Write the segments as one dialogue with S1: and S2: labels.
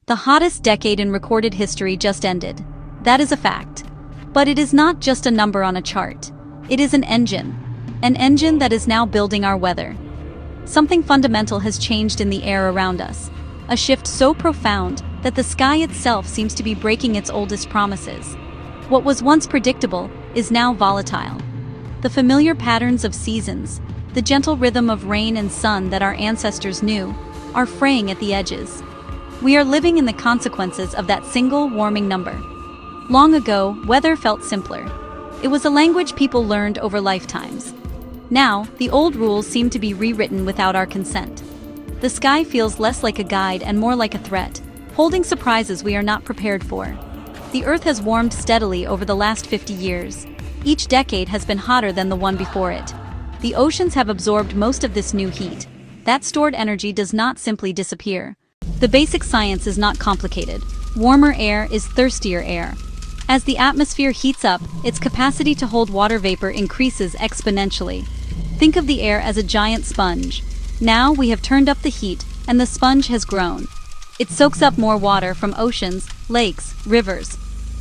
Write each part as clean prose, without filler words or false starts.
S1: The hottest decade in recorded history just ended. That is a fact. But it is not just a number on a chart. It is an engine. An engine that is now building our weather. Something fundamental has changed in the air around us. A shift so profound that the sky itself seems to be breaking its oldest promises. What was once predictable is now volatile. The familiar patterns of seasons, the gentle rhythm of rain and sun that our ancestors knew, are fraying at the edges. We are living in the consequences of that single warming number. Long ago, weather felt simpler. It was a language people learned over lifetimes. Now, the old rules seem to be rewritten without our consent. The sky feels less like a guide and more like a threat, holding surprises we are not prepared for. The Earth has warmed steadily over the last 50 years. Each decade has been hotter than the one before it. The oceans have absorbed most of this new heat. That stored energy does not simply disappear. The basic science is not complicated. Warmer air is thirstier air. As the atmosphere heats up, its capacity to hold water vapor increases exponentially. Think of the air as a giant sponge. Now we have turned up the heat, and the sponge has grown. It soaks up more water from oceans, lakes, rivers.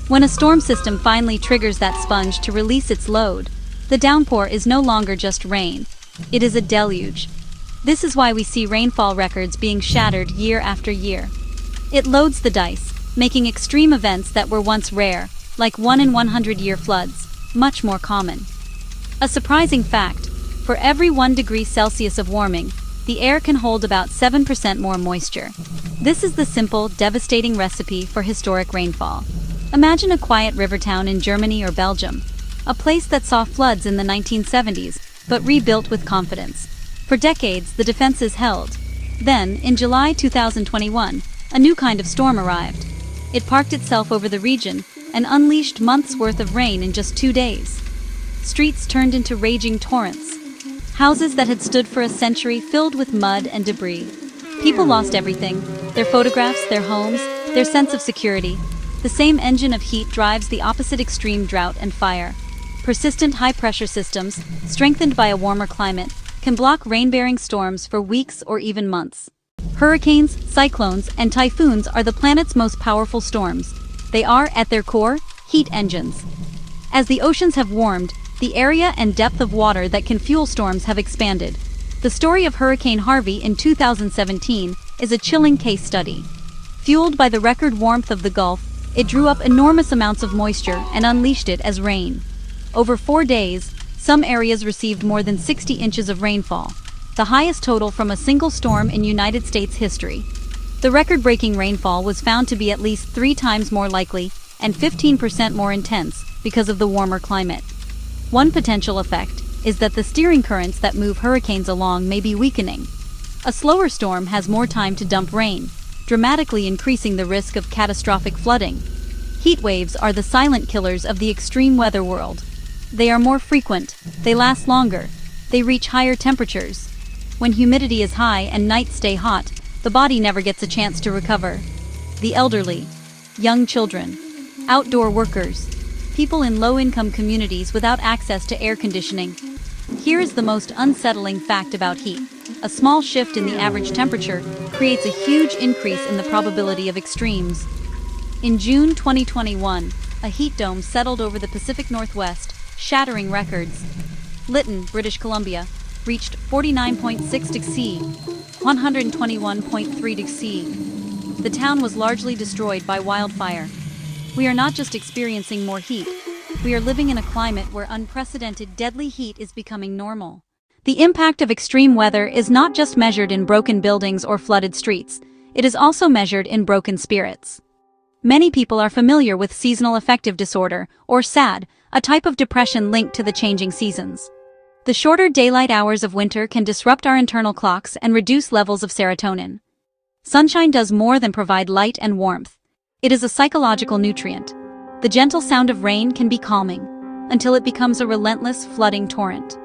S1: When a storm system finally triggers that sponge to release its load, the downpour is no longer just rain. It is a deluge. This is why we see rainfall records being shattered year after year. It loads the dice, making extreme events that were once rare, like 1 in 100-year floods, much more common. A surprising fact, for every 1 degree Celsius of warming, the air can hold about 7% more moisture. This is the simple, devastating recipe for historic rainfall. Imagine a quiet river town in Germany or Belgium, a place that saw floods in the 1970s, but rebuilt with confidence. For decades, the defenses held. Then, in July 2021, a new kind of storm arrived. It parked itself over the region and unleashed months' worth of rain in just 2 days. Streets turned into raging torrents. Houses that had stood for a century filled with mud and debris. People lost everything: their photographs, their homes, their sense of security. The same engine of heat drives the opposite extreme: drought and fire. Persistent high-pressure systems, strengthened by a warmer climate, can block rain-bearing storms for weeks or even months. Hurricanes, cyclones, and typhoons are the planet's most powerful storms. They are, at their core, heat engines. As the oceans have warmed, the area and depth of water that can fuel storms have expanded. The story of Hurricane Harvey in 2017 is a chilling case study. Fueled by the record warmth of the Gulf, it drew up enormous amounts of moisture and unleashed it as rain. Over 4 days, some areas received more than 60 inches of rainfall, the highest total from a single storm in United States history. The record-breaking rainfall was found to be at least 3 times more likely and 15% more intense because of the warmer climate. One potential effect is that the steering currents that move hurricanes along may be weakening. A slower storm has more time to dump rain, dramatically increasing the risk of catastrophic flooding. Heat waves are the silent killers of the extreme weather world. They are more frequent, they last longer, they reach higher temperatures. When humidity is high and nights stay hot, the body never gets a chance to recover. The elderly, young children, outdoor workers, people in low-income communities without access to air conditioning. Here is the most unsettling fact about heat. A small shift in the average temperature creates a huge increase in the probability of extremes. In June 2021, a heat dome settled over the Pacific Northwest, shattering records. Lytton, British Columbia, reached 49.6 C, 121.3 C. The town was largely destroyed by wildfire. We are not just experiencing more heat, we are living in a climate where unprecedented deadly heat is becoming normal. The impact of extreme weather is not just measured in broken buildings or flooded streets, it is also measured in broken spirits. Many people are familiar with seasonal affective disorder, or SAD, a type of depression linked to the changing seasons. The shorter daylight hours of winter can disrupt our internal clocks and reduce levels of serotonin. Sunshine does more than provide light and warmth. It is a psychological nutrient. The gentle sound of rain can be calming, until it becomes a relentless, flooding torrent.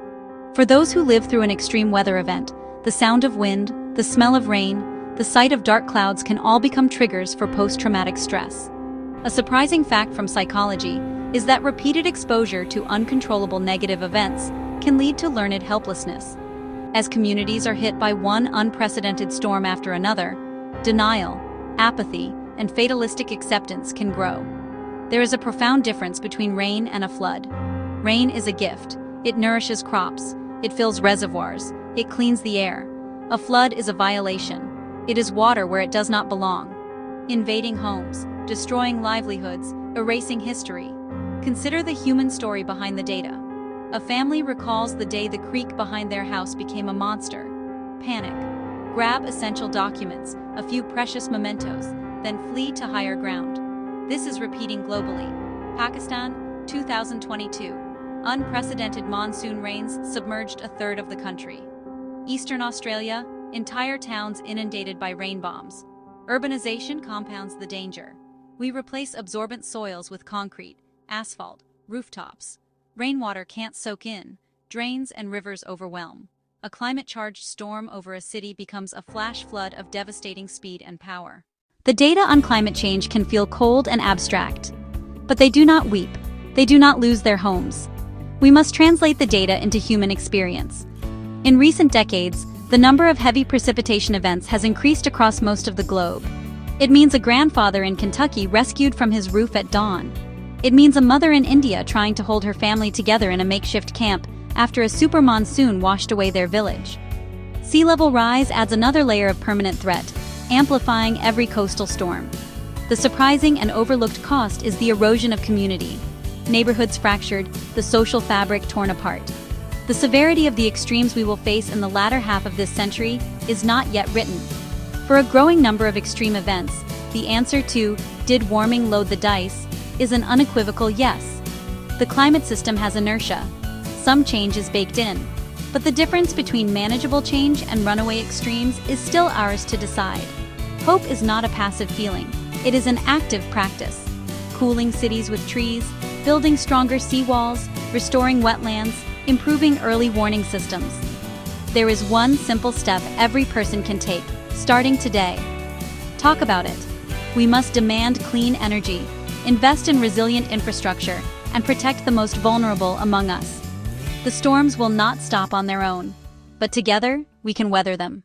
S1: For those who live through an extreme weather event, the sound of wind, the smell of rain, the sight of dark clouds can all become triggers for post-traumatic stress. A surprising fact from psychology is that repeated exposure to uncontrollable negative events can lead to learned helplessness. As communities are hit by one unprecedented storm after another, denial, apathy, and fatalistic acceptance can grow. There is a profound difference between rain and a flood. Rain is a gift. It nourishes crops. It fills reservoirs. It cleans the air. A flood is a violation. It is water where it does not belong, invading homes, destroying livelihoods, erasing history. Consider the human story behind the data. A family recalls the day the creek behind their house became a monster. Panic. Grab essential documents, a few precious mementos, then flee to higher ground. This is repeating globally. Pakistan, 2022. Unprecedented monsoon rains submerged a third of the country. Eastern Australia, entire towns inundated by rain bombs. Urbanization compounds the danger. We replace absorbent soils with concrete, asphalt, rooftops. Rainwater can't soak in. Drains and rivers overwhelm. A climate-charged storm over a city becomes a flash flood of devastating speed and power. The data on climate change can feel cold and abstract. But they do not weep. They do not lose their homes. We must translate the data into human experience. In recent decades, the number of heavy precipitation events has increased across most of the globe. It means a grandfather in Kentucky rescued from his roof at dawn. It means a mother in India trying to hold her family together in a makeshift camp after a super monsoon washed away their village. Sea level rise adds another layer of permanent threat, amplifying every coastal storm. The surprising and overlooked cost is the erosion of community. Neighborhoods fractured, the social fabric torn apart. The severity of the extremes we will face in the latter half of this century is not yet written. For a growing number of extreme events, the answer to, did warming load the dice, is an unequivocal yes. The climate system has inertia. Some change is baked in. But the difference between manageable change and runaway extremes is still ours to decide. Hope is not a passive feeling. It is an active practice. Cooling cities with trees, building stronger seawalls, restoring wetlands, improving early warning systems. There is one simple step every person can take, starting today. Talk about it. We must demand clean energy, invest in resilient infrastructure, and protect the most vulnerable among us. The storms will not stop on their own, but together we can weather them.